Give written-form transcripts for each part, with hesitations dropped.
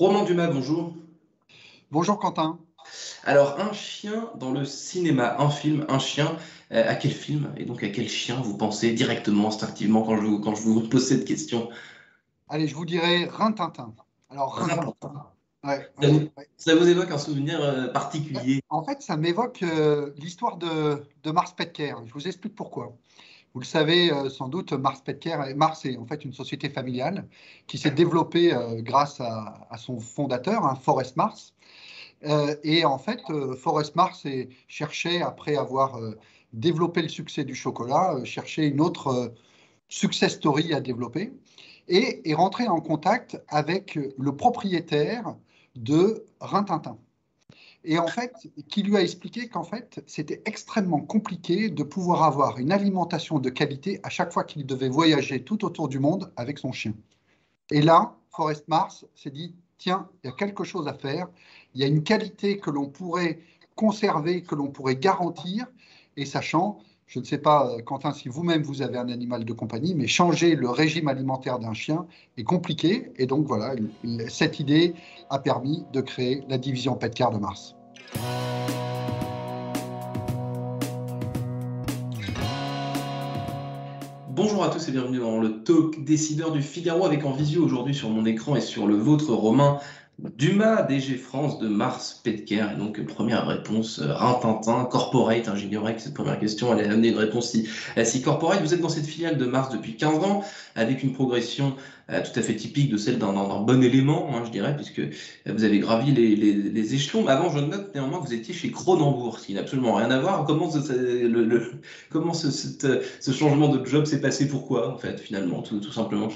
Romain Dumas, bonjour. Bonjour Quentin. Alors, un chien dans le cinéma, un film, un chien, à quel film et donc à quel chien vous pensez directement, instinctivement quand je vous pose cette question? Allez, je vous dirai Rintintin. Alors Rintintin. Rintintin. Ouais, Ça ouais, vous, ouais. ça vous évoque un souvenir Ben, particulier? en fait, ça m'évoque l'histoire de Mars Petker. Je vous explique pourquoi. Vous le savez sans doute, Mars est en fait une société familiale qui s'est développée grâce à son fondateur, Forrest Mars. Et en fait, Forrest Mars cherchait, après avoir développé le succès du chocolat, cherchait une autre success story à développer et est rentré en contact avec le propriétaire de Rintintin. Et en fait, qui lui a expliqué qu'en fait, c'était extrêmement compliqué de pouvoir avoir une alimentation de qualité à chaque fois qu'il devait voyager tout autour du monde avec son chien. Et là, Forrest Mars s'est dit, tiens, il y a quelque chose à faire, il y a une qualité que l'on pourrait conserver, que l'on pourrait garantir, et sachant, je ne sais pas, Quentin, si vous-même vous avez un animal de compagnie, mais changer le régime alimentaire d'un chien est compliqué, et donc voilà, cette idée a permis de créer la division Petcare de Mars. Bonjour à tous et bienvenue dans le talk décideur du Figaro avec en visio aujourd'hui sur mon écran et sur le vôtre, Romain Dumas, DG France de Mars Petker. Et donc, première réponse, Rintintin, corporate. Hein, j'ignorais que cette première question allait amener une réponse si corporate. Vous êtes dans cette filiale de Mars depuis 15 ans, avec une progression tout à fait typique de celle d'un bon élément, hein, je dirais, puisque vous avez gravi les échelons. Avant, je note néanmoins que vous étiez chez Cronenbourg, ce qui n'a absolument rien à voir. Comment ce changement de job s'est passé? Pourquoi, en fait, finalement, tout simplement?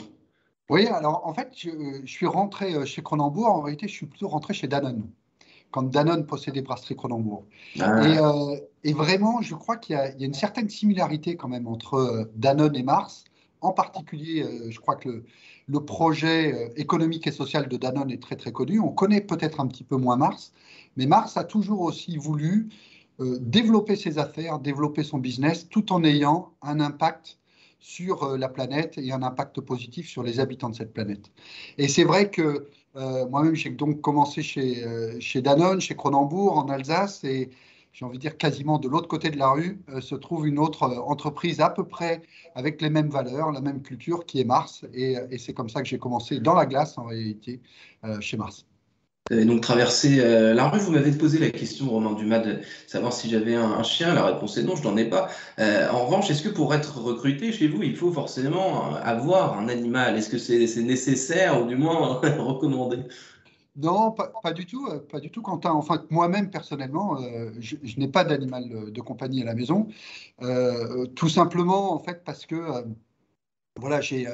Oui, alors en fait, je suis rentré chez Cronenbourg, en réalité, je suis plutôt rentré chez Danone, quand Danone possédait Brasserie Cronenbourg. Et, Ah, euh, et vraiment, je crois qu'il y a une certaine similarité quand même entre Danone et Mars. En particulier, je crois que le projet économique et social de Danone est très très connu. On connaît peut-être un petit peu moins Mars, mais Mars a toujours aussi voulu développer ses affaires, développer son business, tout en ayant un impact sur la planète et un impact positif sur les habitants de cette planète. Et c'est vrai que moi-même, j'ai donc commencé chez Danone, chez Cronenbourg, en Alsace, et j'ai envie de dire quasiment de l'autre côté de la rue se trouve une autre entreprise à peu près avec les mêmes valeurs, la même culture, qui est Mars. Et c'est comme ça que j'ai commencé dans la glace, en réalité, chez Mars. vous avez donc traversé la rue. Vous m'avez posé la question, Romain Dumas, de savoir si j'avais un chien. La réponse est non, je n'en ai pas. En revanche, est-ce que pour être recruté chez vous, il faut forcément avoir un animal? Est-ce que c'est nécessaire ou du moins recommandé? Non, pas du tout, pas du tout, Quentin. Enfin, moi-même, personnellement, je n'ai pas d'animal de compagnie à la maison. Tout simplement, en fait, parce que voilà, j'ai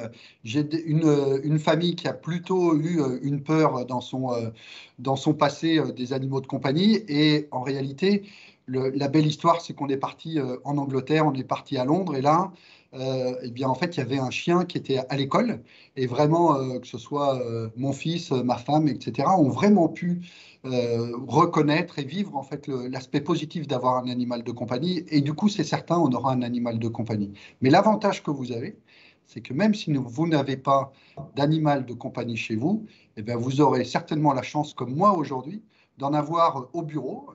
une famille qui a plutôt eu une peur dans son passé des animaux de compagnie. Et en réalité, la belle histoire, c'est qu'on est parti en Angleterre, on est parti à Londres. Et là, eh bien, en fait, il y avait un chien qui était à l'école. Et vraiment, que ce soit mon fils, ma femme, etc., ont vraiment pu reconnaître et vivre en fait l'aspect positif d'avoir un animal de compagnie. Et du coup, c'est certain, on aura un animal de compagnie. Mais l'avantage que vous avez, c'est que même si vous n'avez pas d'animal de compagnie chez vous, eh bien, vous aurez certainement la chance, comme moi aujourd'hui, d'en avoir au bureau.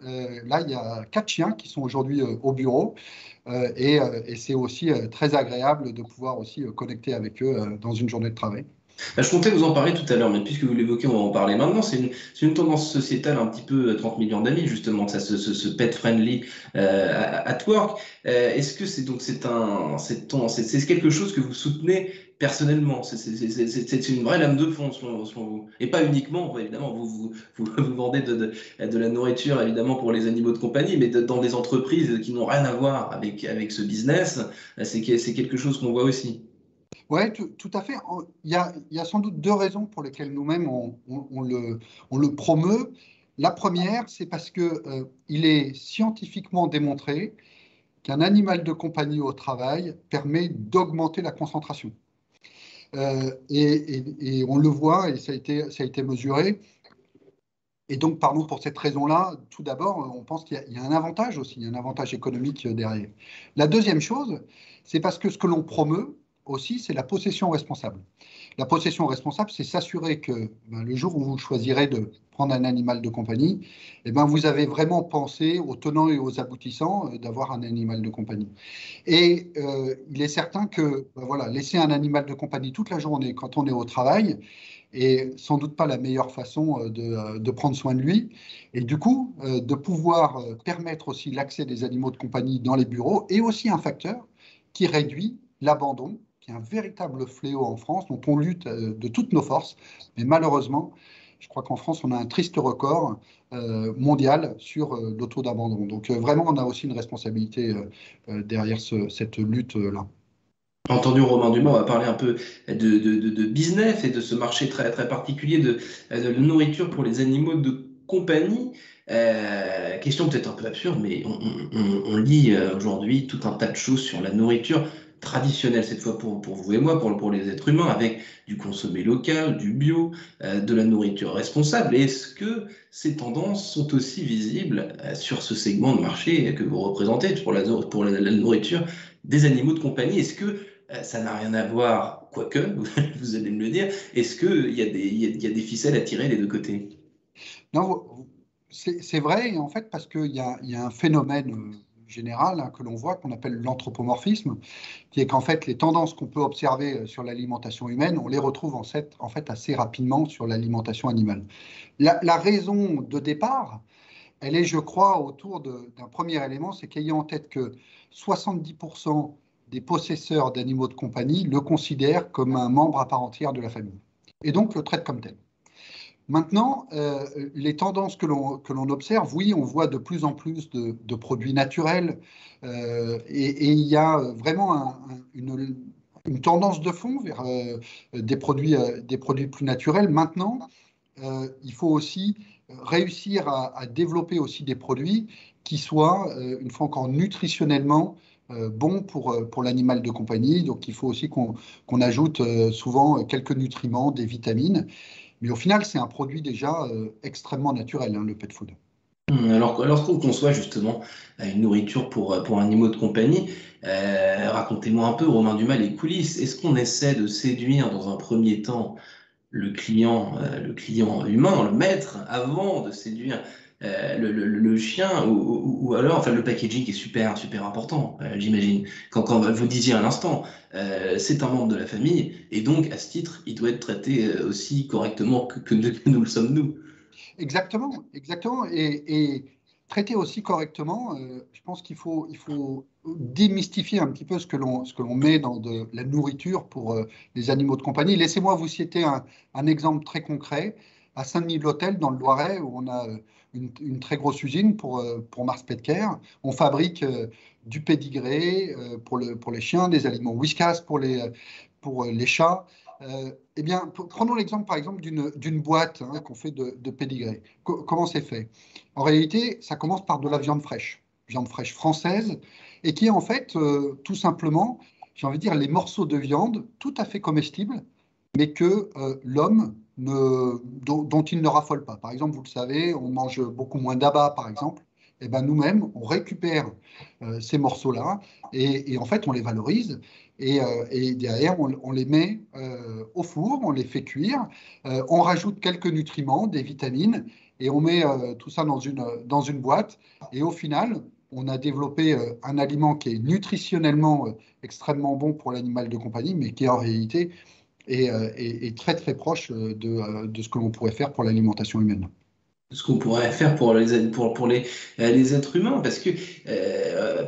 Là, il y a 4 chiens qui sont aujourd'hui au bureau et c'est aussi très agréable de pouvoir aussi connecter avec eux dans une journée de travail. Bah, je comptais vous en parler tout à l'heure, mais puisque vous l'évoquez, on va en parler maintenant. C'est une tendance sociétale un petit peu 30 millions d'amis, justement, ça, ce pet-friendly at work. Est-ce que c'est quelque chose que vous soutenez personnellement? C'est une vraie lame de fond, selon vous. Et pas uniquement, évidemment, vous vendez de la nourriture, évidemment, pour les animaux de compagnie, mais dans des entreprises qui n'ont rien à voir avec ce business, c'est quelque chose qu'on voit aussi. Oui, tout à fait. Il y a sans doute deux raisons pour lesquelles nous-mêmes on le promeut. La première, c'est parce que il est scientifiquement démontré qu'un animal de compagnie au travail permet d'augmenter la concentration. Et on le voit, et ça a été mesuré. Et donc, pardon, pour cette raison-là, tout d'abord, on pense qu'il y a un avantage aussi, un avantage économique derrière. La deuxième chose, c'est parce que ce que l'on promeut, aussi, c'est la possession responsable. La possession responsable, c'est s'assurer que le jour où vous choisirez de prendre un animal de compagnie, vous avez vraiment pensé aux tenants et aux aboutissants d'avoir un animal de compagnie. Et il est certain que voilà, laisser un animal de compagnie toute la journée quand on est au travail est sans doute pas la meilleure façon de prendre soin de lui. Et du coup, de pouvoir permettre aussi l'accès des animaux de compagnie dans les bureaux est aussi un facteur qui réduit l'abandon, qui est un véritable fléau en France, dont on lutte de toutes nos forces. Mais malheureusement, je crois qu'en France, on a un triste record mondial sur le taux d'abandon. Donc vraiment, on a aussi une responsabilité derrière cette lutte-là. Entendu Romain Dumas, on va parler un peu de business et de ce marché très, très particulier de la nourriture pour les animaux de compagnie. Question peut-être un peu absurde, mais on lit aujourd'hui tout un tas de choses sur la nourriture traditionnelle, cette fois pour vous et moi, pour les êtres humains, avec du consommé local, du bio, de la nourriture responsable. Et est-ce que ces tendances sont aussi visibles sur ce segment de marché que vous représentez pour la nourriture des animaux de compagnie? Est-ce que ça n'a rien à voir, quoique, vous allez me le dire. Est-ce qu'il y a des ficelles à tirer des deux côtés? Non, c'est vrai, en fait, parce qu'il y a un phénomène général que l'on voit, qu'on appelle l'anthropomorphisme, qui est qu'en fait, les tendances qu'on peut observer sur l'alimentation humaine, on les retrouve en fait assez rapidement sur l'alimentation animale. La raison de départ, elle est, je crois, autour d'un premier élément, c'est qu'ayant en tête que 70% des possesseurs d'animaux de compagnie le considèrent comme un membre à part entière de la famille, et donc le traitent comme tel. Maintenant, les tendances que l'on observe, oui, on voit de plus en plus de produits naturels et il y a vraiment une tendance de fond vers des produits plus naturels. Maintenant, il faut aussi réussir à développer aussi des produits qui soient, une fois encore, nutritionnellement bons pour l'animal de compagnie. Donc, il faut aussi qu'on ajoute souvent quelques nutriments, des vitamines. Mais au final, c'est un produit déjà extrêmement naturel, le pet food. Alors, lorsqu'on conçoit justement une nourriture pour animaux de compagnie, racontez-moi un peu, Romain Dumas, les coulisses. Est-ce qu'on essaie de séduire dans un premier temps le client humain, le maître, avant de séduire le chien, ou alors, enfin, le packaging est super, super important, j'imagine. Quand vous disiez à l'instant, c'est un membre de la famille, et donc, à ce titre, il doit être traité aussi correctement que nous le sommes nous. Exactement, exactement. Et traiter aussi correctement, je pense qu'il faut démystifier un petit peu ce que l'on met dans de la nourriture pour les animaux de compagnie. Laissez-moi vous citer un exemple très concret. À Saint-Denis-de-l'Hôtel, dans le Loiret, où on a une très grosse usine pour Mars Pet Care, on fabrique du pédigré pour les chiens, des aliments Whiskas pour les chats. Eh bien, prenons l'exemple par exemple d'une boîte qu'on fait de pédigré. Comment c'est fait? En réalité, ça commence par de la viande fraîche française, et qui est en fait tout simplement, j'ai envie de dire, les morceaux de viande tout à fait comestibles, mais que l'homme dont il ne raffole pas. Par exemple, vous le savez, on mange beaucoup moins d'abats, par exemple. Eh ben, nous-mêmes, on récupère ces morceaux-là et en fait, on les valorise. Et derrière, on les met au four, on les fait cuire, on rajoute quelques nutriments, des vitamines, et on met tout ça dans une boîte. Et au final, on a développé un aliment qui est nutritionnellement extrêmement bon pour l'animal de compagnie, mais qui en réalité est très très proche de ce que l'on pourrait faire pour l'alimentation humaine. Ce qu'on pourrait faire pour les êtres humains, parce que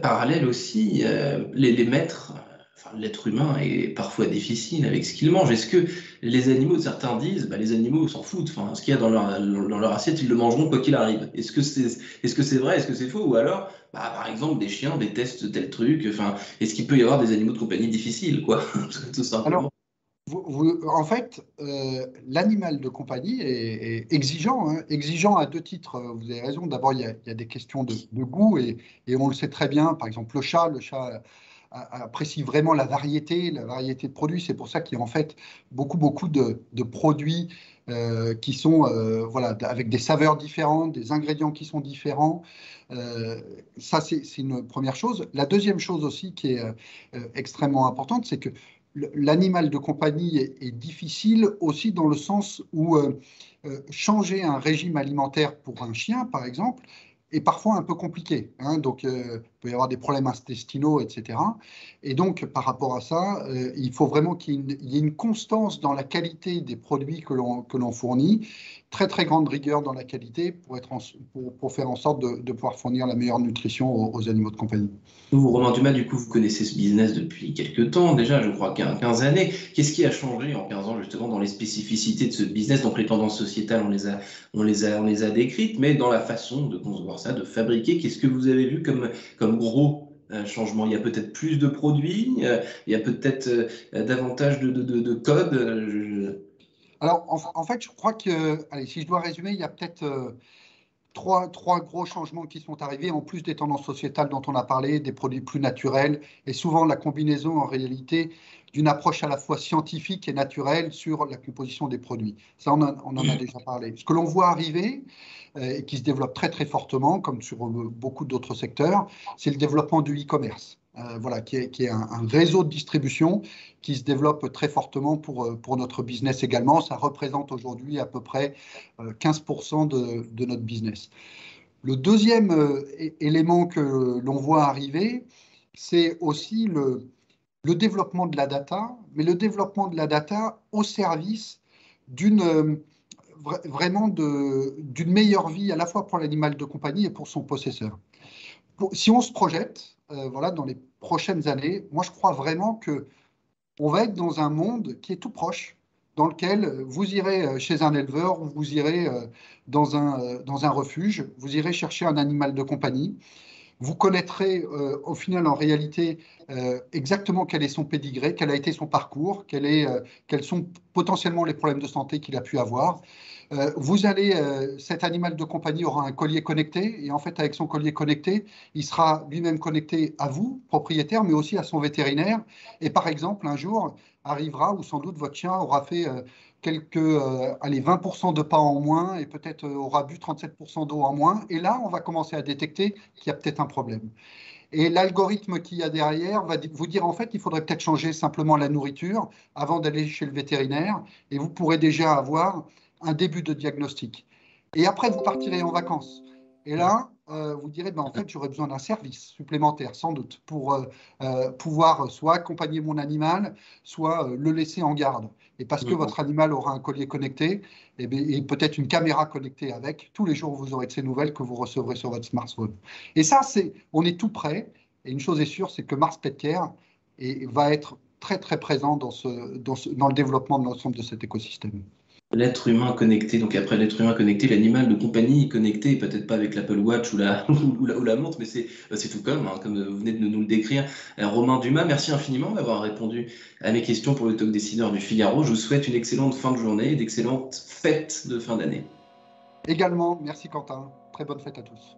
parallèle aussi, les maîtres, enfin, l'être humain est parfois difficile avec ce qu'il mange. Est-ce que les animaux, certains disent, bah, les animaux s'en foutent, enfin, ce qu'il y a dans leur assiette, ils le mangeront quoi qu'il arrive. Est-ce que c'est vrai, est-ce que c'est faux, ou alors, bah, par exemple, des chiens détestent tel truc, enfin, est-ce qu'il peut y avoir des animaux de compagnie difficiles, quoi, tout simplement. Alors, en fait, l'animal de compagnie est exigeant, hein, exigeant à deux titres. Vous avez raison. D'abord, il y a des questions de goût et on le sait très bien. Par exemple, le chat apprécie vraiment la variété de produits. C'est pour ça qu'il y a en fait beaucoup, beaucoup de produits qui sont voilà, avec des saveurs différentes, des ingrédients qui sont différents. Ça, c'est une première chose. La deuxième chose aussi qui est extrêmement importante, c'est que l'animal de compagnie est difficile aussi dans le sens où changer un régime alimentaire pour un chien, par exemple, est parfois un peu compliqué, hein. Donc, il peut y avoir des problèmes intestinaux, etc. Et donc, par rapport à ça, il faut vraiment qu'il y ait une constance dans la qualité des produits que l'on fournit, très très grande rigueur dans la qualité pour faire en sorte de pouvoir fournir la meilleure nutrition aux animaux de compagnie. Vous, Romain Dumas, du coup, vous connaissez ce business depuis quelques temps déjà, je crois 15 années. Qu'est-ce qui a changé en 15 ans justement dans les spécificités de ce business? Donc les tendances sociétales, on les a décrites, mais dans la façon de concevoir ça, de fabriquer, qu'est-ce que vous avez vu comme gros changement? Il y a peut-être plus de produits, il y a peut-être davantage de codes. Alors, en fait, je crois que, allez, si je dois résumer, il y a peut-être trois gros changements qui sont arrivés, en plus des tendances sociétales dont on a parlé, des produits plus naturels, et souvent la combinaison en réalité d'une approche à la fois scientifique et naturelle sur la composition des produits. Ça, on en a déjà parlé. Ce que l'on voit arriver, et qui se développe très très fortement, comme sur beaucoup d'autres secteurs, c'est le développement du e-commerce. Voilà, qui est un réseau de distribution qui se développe très fortement pour notre business également. Ça représente aujourd'hui à peu près 15% de notre business. Le deuxième élément que l'on voit arriver, c'est aussi le développement de la data, mais le développement de la data au service d'une vraiment d'une meilleure vie à la fois pour l'animal de compagnie et pour son possesseur. Si on se projette voilà, dans les prochaines années, moi je crois vraiment que on va être dans un monde qui est tout proche, dans lequel vous irez chez un éleveur ou vous irez dans un refuge, vous irez chercher un animal de compagnie. Vous connaîtrez au final, en réalité, exactement quel est son pédigré, quel a été son parcours, quels sont potentiellement les problèmes de santé qu'il a pu avoir. Cet animal de compagnie aura un collier connecté, et en fait, avec son collier connecté, il sera lui-même connecté à vous, propriétaire, mais aussi à son vétérinaire. Et par exemple, un jour arrivera où sans doute votre chien aura fait allez, 20% de pas en moins et peut-être aura bu 37% d'eau en moins. Et là, on va commencer à détecter qu'il y a peut-être un problème. Et l'algorithme qu'il y a derrière va vous dire en fait, il faudrait peut-être changer simplement la nourriture avant d'aller chez le vétérinaire. Et vous pourrez déjà avoir un début de diagnostic. Et après, vous partirez en vacances. Et là, vous direz, ben, en fait, j'aurais besoin d'un service supplémentaire, sans doute, pour pouvoir soit accompagner mon animal, soit le laisser en garde. Et parce que votre animal aura un collier connecté et peut-être une caméra connectée avec, tous les jours, vous aurez de ces nouvelles que vous recevrez sur votre smartphone. Et ça, on est tout prêt. Et une chose est sûre, c'est que Mars Pet Care va être très, très présent dans le développement de l'ensemble de cet écosystème. L'être humain connecté, donc après l'être humain connecté, l'animal de compagnie connecté, peut-être pas avec l'Apple Watch ou la montre, mais c'est tout comme vous venez de nous le décrire. Romain Dumas, merci infiniment d'avoir répondu à mes questions pour le Talk Décideur du Figaro. Je vous souhaite une excellente fin de journée et d'excellentes fêtes de fin d'année. Également, merci Quentin. Très bonne fête à tous.